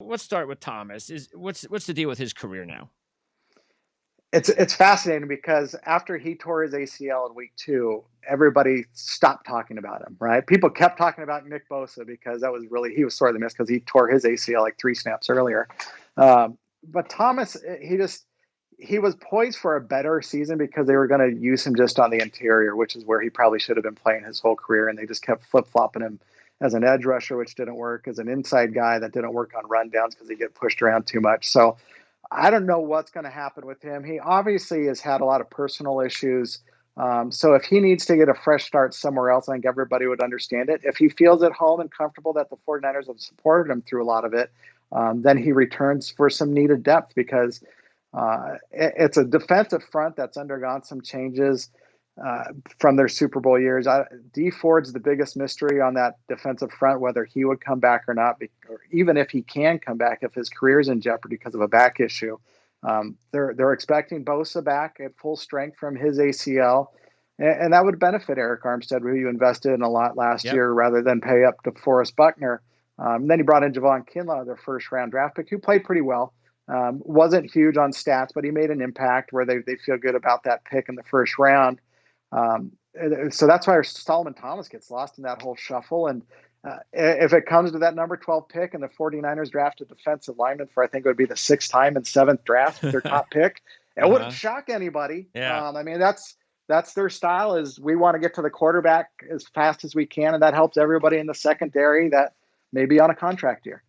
Let's start with Thomas. Is what's the deal with his career now? It's fascinating because after he tore his ACL in week 2, everybody stopped talking about him, right? People kept talking about Nick Bosa because that was really he was sort of the miss because he tore his ACL like 3 snaps earlier. But Thomas, he was poised for a better season because they were going to use him just on the interior, which is where he probably should have been playing his whole career, and they just kept flip flopping him as an edge rusher, which didn't work, as an inside guy that didn't work on rundowns because he get pushed around too much. So I don't know what's going to happen with him. He obviously has had a lot of personal issues. So if he needs to get a fresh start somewhere else, I think everybody would understand it. If he feels at home and comfortable that the 49ers have supported him through a lot of it, then he returns for some needed depth because it's a defensive front that's undergone some changes from their Super Bowl years. Dee Ford's the biggest mystery on that defensive front, whether he would come back or not, or even if he can come back, if his career is in jeopardy because of a back issue. They're expecting Bosa back at full strength from his ACL, and that would benefit Eric Armstead, who you invested in a lot last Yep. year, rather than pay up to Forrest Buckner. Then he brought in Javon Kinlaw, their first round draft pick, who played pretty well. Wasn't huge on stats, but he made an impact where they feel good about that pick in the first round. So that's why Solomon Thomas gets lost in that whole shuffle. And if it comes to that number 12 pick and the 49ers draft a defensive lineman for, I think it would be the 6th time in 7th draft, their top pick, it wouldn't Uh-huh. shock anybody. Yeah. I mean, that's their style is we want to get to the quarterback as fast as we can. And that helps everybody in the secondary that may be on a contract year.